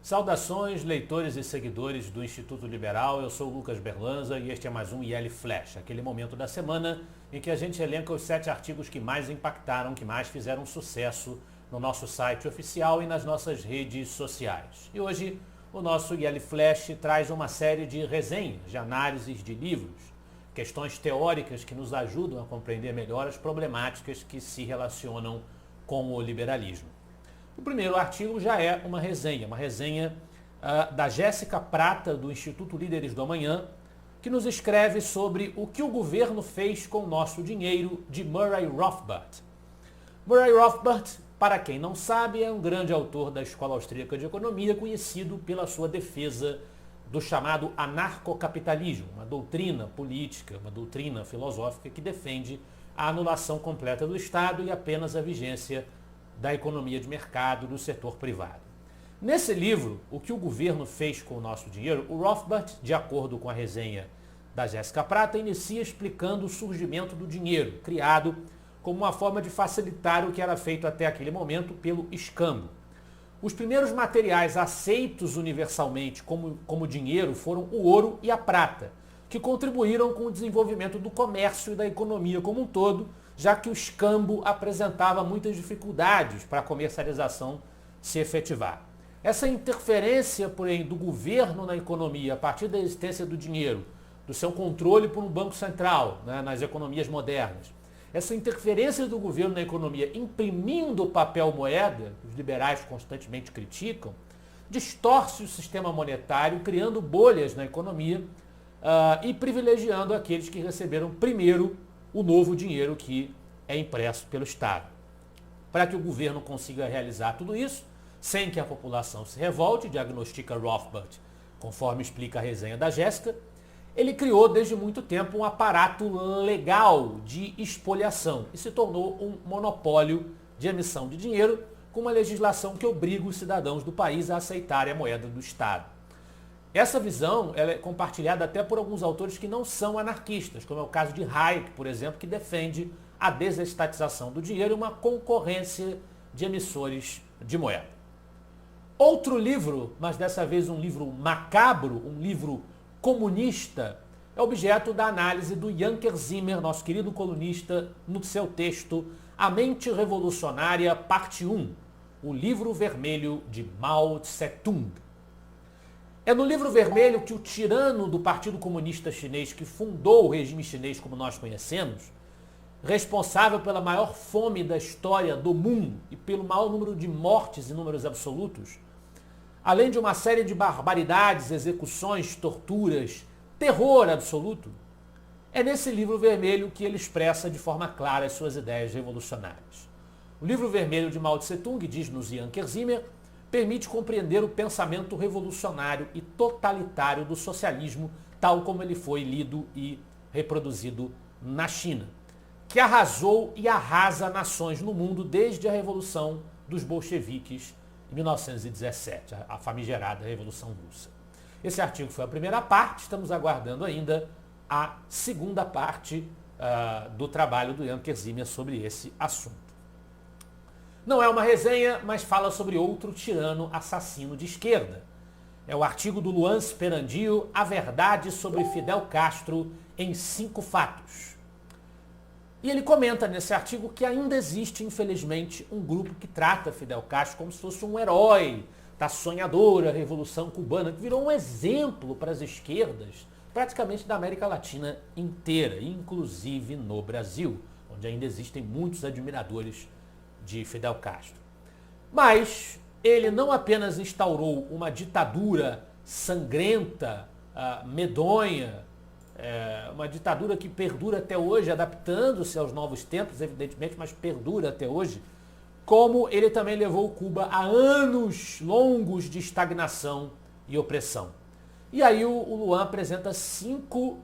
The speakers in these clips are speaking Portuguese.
Saudações, leitores e seguidores do Instituto Liberal, eu sou o Lucas Berlanza e este é mais um IL Flash, aquele momento da semana em que a gente elenca os 7 artigos que mais impactaram, que mais fizeram sucesso no nosso site oficial e nas nossas redes sociais. E hoje o nosso IL Flash traz uma série de resenhas, de análises de livros, questões teóricas que nos ajudam a compreender melhor as problemáticas que se relacionam com o liberalismo. O primeiro artigo já é uma resenha da Jéssica Prata, do Instituto Líderes do Amanhã, que nos escreve sobre o que o governo fez com o nosso dinheiro, de Murray Rothbard. Murray Rothbard, para quem não sabe, é um grande autor da Escola Austríaca de Economia, conhecido pela sua defesa do chamado anarcocapitalismo, uma doutrina política, uma doutrina filosófica que defende a anulação completa do Estado e apenas a vigência da economia de mercado, do setor privado. Nesse livro, O que o governo fez com o nosso dinheiro, o Rothbard, de acordo com a resenha da Jéssica Prata, inicia explicando o surgimento do dinheiro, criado como uma forma de facilitar o que era feito até aquele momento pelo escambo. Os primeiros materiais aceitos universalmente como dinheiro foram o ouro e a prata, que contribuíram com o desenvolvimento do comércio e da economia como um todo, já que o escambo apresentava muitas dificuldades para a comercialização se efetivar. Essa interferência, porém, do governo na economia, a partir da existência do dinheiro, do seu controle por um banco central, nas economias modernas, essa interferência do governo na economia imprimindo papel moeda, que os liberais constantemente criticam, distorce o sistema monetário, criando bolhas na economia e privilegiando aqueles que receberam primeiro o novo dinheiro que é impresso pelo Estado. Para que o governo consiga realizar tudo isso, sem que a população se revolte, diagnostica Rothbard, conforme explica a resenha da Jéssica, ele criou desde muito tempo um aparato legal de expoliação e se tornou um monopólio de emissão de dinheiro com uma legislação que obriga os cidadãos do país a aceitarem a moeda do Estado. Essa visão ela é compartilhada até por alguns autores que não são anarquistas, como é o caso de Hayek, por exemplo, que defende a desestatização do dinheiro e uma concorrência de emissores de moeda. Outro livro, mas dessa vez um livro macabro, um livro comunista, é objeto da análise do Yanker Zimmer, nosso querido colunista, no seu texto A Mente Revolucionária, parte 1, o livro vermelho de Mao Tse-tung. É no livro vermelho que o tirano do Partido Comunista Chinês, que fundou o regime chinês como nós conhecemos, responsável pela maior fome da história do mundo e pelo maior número de mortes em números absolutos, além de uma série de barbaridades, execuções, torturas, terror absoluto, é nesse livro vermelho que ele expressa de forma clara as suas ideias revolucionárias. O livro vermelho de Mao Tse-tung, diz-nos Yanker Zimmer, permite compreender o pensamento revolucionário e totalitário do socialismo, tal como ele foi lido e reproduzido na China, que arrasou e arrasa nações no mundo desde a Revolução dos Bolcheviques em 1917, a famigerada Revolução Russa. Esse artigo foi a primeira parte, estamos aguardando ainda a segunda parte do trabalho do Yanker Zimmer sobre esse assunto. Não é uma resenha, mas fala sobre outro tirano assassino de esquerda. É o artigo do Luan Sperandio, A Verdade sobre Fidel Castro em 5 fatos. E ele comenta nesse artigo que ainda existe, infelizmente, um grupo que trata Fidel Castro como se fosse um herói da sonhadora Revolução Cubana, que virou um exemplo para as esquerdas, praticamente da América Latina inteira, inclusive no Brasil, onde ainda existem muitos admiradores de Fidel Castro. Mas ele não apenas instaurou uma ditadura sangrenta, medonha, uma ditadura que perdura até hoje, adaptando-se aos novos tempos, evidentemente, mas perdura até hoje, como ele também levou Cuba a anos longos de estagnação e opressão. E aí o Luan apresenta 5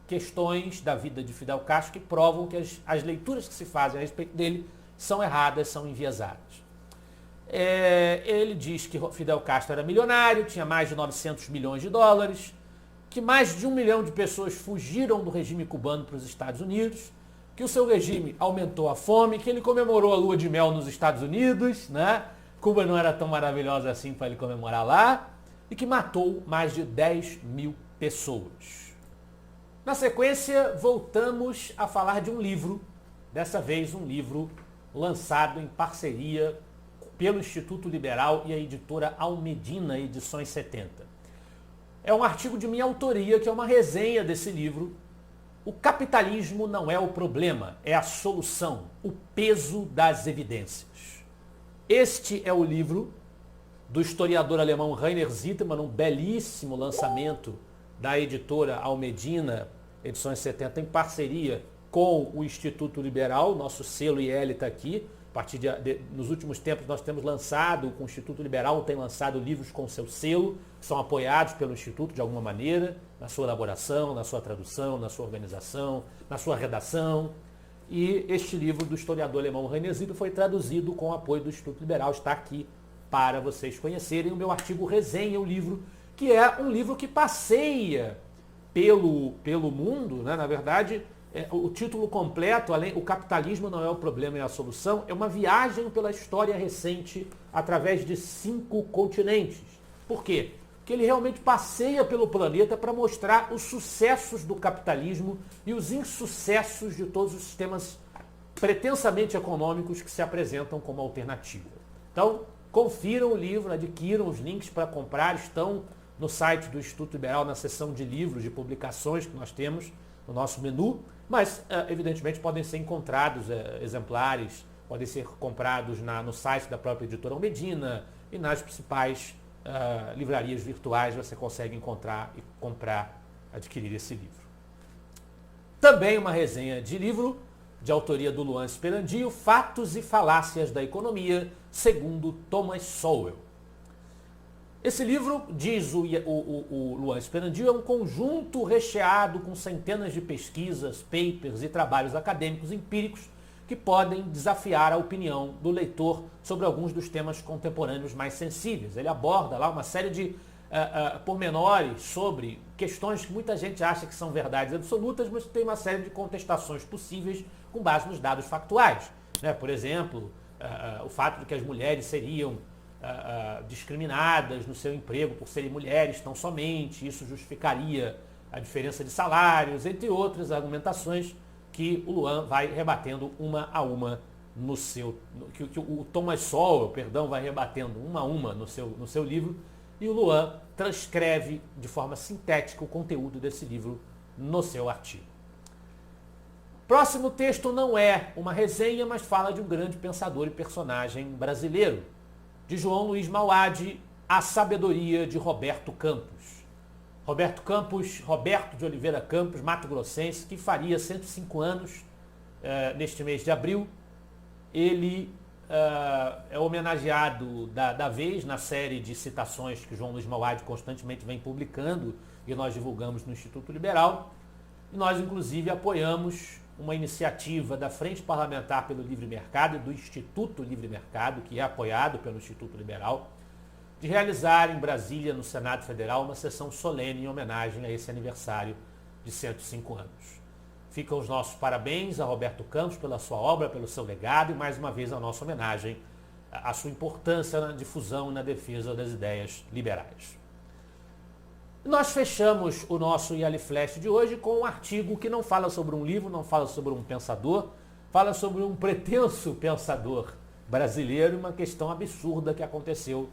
questões da vida de Fidel Castro que provam que as leituras que se fazem a respeito dele são erradas, são enviesadas. Ele diz que Fidel Castro era milionário, tinha mais de 900 milhões de dólares, que mais de 1 milhão de pessoas fugiram do regime cubano para os Estados Unidos, que o seu regime aumentou a fome, que ele comemorou a lua de mel nos Estados Unidos, Cuba não era tão maravilhosa assim para ele comemorar lá, e que matou mais de 10 mil pessoas. Na sequência, voltamos a falar de um livro, dessa vez um livro lançado em parceria pelo Instituto Liberal e a editora Almedina, Edições 70. É um artigo de minha autoria, que é uma resenha desse livro. O capitalismo não é o problema, é a solução, o peso das evidências. Este é o livro do historiador alemão Rainer Zittermann, um belíssimo lançamento da editora Almedina, Edições 70, em parceria com o Instituto Liberal. Nosso selo IL está aqui. Nos últimos tempos nós temos lançado, o Instituto Liberal tem lançado livros com seu selo, que são apoiados pelo Instituto de alguma maneira, na sua elaboração, na sua tradução, na sua organização, na sua redação. E este livro do historiador alemão Rainer Zittermann foi traduzido com o apoio do Instituto Liberal, está aqui para vocês conhecerem. O meu artigo resenha o livro, que é um livro que passeia pelo mundo, né? Na verdade, o título completo, o capitalismo não é o problema, é a solução, é uma viagem pela história recente através de 5 continentes. Por quê? Porque ele realmente passeia pelo planeta para mostrar os sucessos do capitalismo e os insucessos de todos os sistemas pretensamente econômicos que se apresentam como alternativa. Então, confiram o livro, adquiram os links para comprar, estão no site do Instituto Liberal, na seção de livros, de publicações que nós temos no nosso menu, mas, evidentemente, podem ser encontrados exemplares, podem ser comprados no site da própria editora Almedina e nas principais livrarias virtuais você consegue encontrar e comprar, adquirir esse livro. Também uma resenha de livro de autoria do Luan Sperandio, Fatos e Falácias da Economia, segundo Thomas Sowell. Esse livro, diz o Luan Sperandio, é um conjunto recheado com centenas de pesquisas, papers e trabalhos acadêmicos empíricos que podem desafiar a opinião do leitor sobre alguns dos temas contemporâneos mais sensíveis. Ele aborda lá uma série de pormenores sobre questões que muita gente acha que são verdades absolutas, mas tem uma série de contestações possíveis com base nos dados factuais. Né? Por exemplo, o fato de que as mulheres seriam discriminadas no seu emprego por serem mulheres tão somente, isso justificaria a diferença de salários, entre outras argumentações que o Luan vai rebatendo uma a uma que o Thomas Sowell, vai rebatendo uma a uma no seu livro, e o Luan transcreve de forma sintética o conteúdo desse livro no seu artigo. Próximo texto não é uma resenha, mas fala de um grande pensador e personagem brasileiro, de João Luiz Mauad, A Sabedoria de Roberto Campos. Roberto de Oliveira Campos, mato-grossense, que faria 105 anos neste mês de abril. Ele é homenageado da vez na série de citações que João Luiz Mauad constantemente vem publicando e nós divulgamos no Instituto Liberal. E nós, inclusive, apoiamos uma iniciativa da Frente Parlamentar pelo Livre Mercado e do Instituto Livre Mercado, que é apoiado pelo Instituto Liberal, de realizar em Brasília, no Senado Federal, uma sessão solene em homenagem a esse aniversário de 105 anos. Ficam os nossos parabéns a Roberto Campos pela sua obra, pelo seu legado e, mais uma vez, a nossa homenagem à sua importância na difusão e na defesa das ideias liberais. Nós fechamos o nosso IL Flash de hoje com um artigo que não fala sobre um livro, não fala sobre um pensador, fala sobre um pretenso pensador brasileiro e uma questão absurda que aconteceu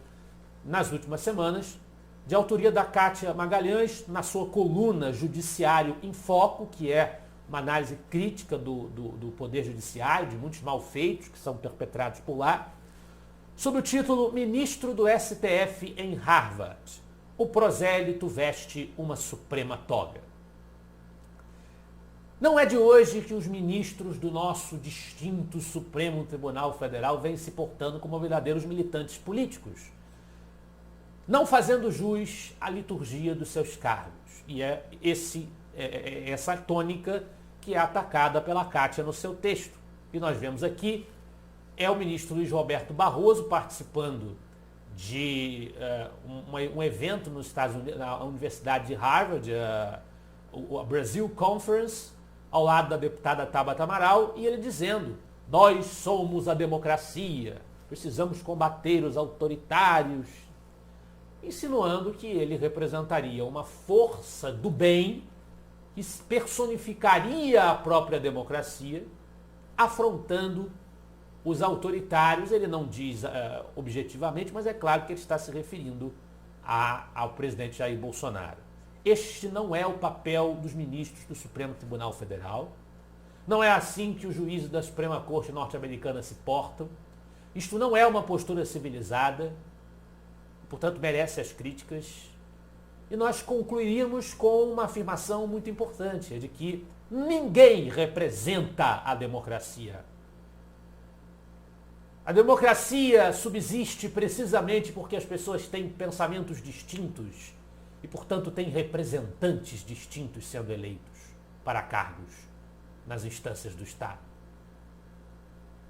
nas últimas semanas, de autoria da Kátia Magalhães, na sua coluna Judiciário em Foco, que é uma análise crítica do Poder Judiciário, de muitos malfeitos que são perpetrados por lá, sob o título Ministro do STF em Harvard. O prosélito veste uma suprema toga. Não é de hoje que os ministros do nosso distinto Supremo Tribunal Federal vêm se portando como verdadeiros militantes políticos, não fazendo jus à liturgia dos seus cargos. E é essa tônica que é atacada pela Kátia no seu texto. E nós vemos aqui, é o ministro Luiz Roberto Barroso participando de um evento nos Estados Unidos, na Universidade de Harvard, a Brazil Conference, ao lado da deputada Tabata Amaral, e ele dizendo: nós somos a democracia, precisamos combater os autoritários, insinuando que ele representaria uma força do bem que personificaria a própria democracia, afrontando os autoritários. Ele não diz objetivamente, mas é claro que ele está se referindo ao presidente Jair Bolsonaro. Este não é o papel dos ministros do Supremo Tribunal Federal. Não é assim que os juízes da Suprema Corte norte-americana se portam. Isto não é uma postura civilizada, portanto merece as críticas. E nós concluiríamos com uma afirmação muito importante, de que ninguém representa a democracia. A democracia subsiste precisamente porque as pessoas têm pensamentos distintos e, portanto, têm representantes distintos sendo eleitos para cargos nas instâncias do Estado.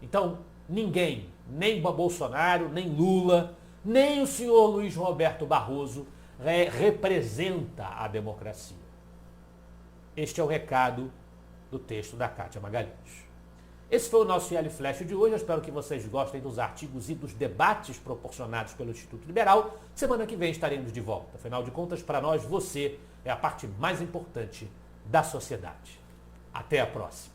Então, ninguém, nem Bolsonaro, nem Lula, nem o senhor Luiz Roberto Barroso representa a democracia. Este é o recado do texto da Kátia Magalhães. Esse foi o nosso IL Flash de hoje. Eu espero que vocês gostem dos artigos e dos debates proporcionados pelo Instituto Liberal. Semana que vem estaremos de volta. Afinal de contas, para nós, você é a parte mais importante da sociedade. Até a próxima.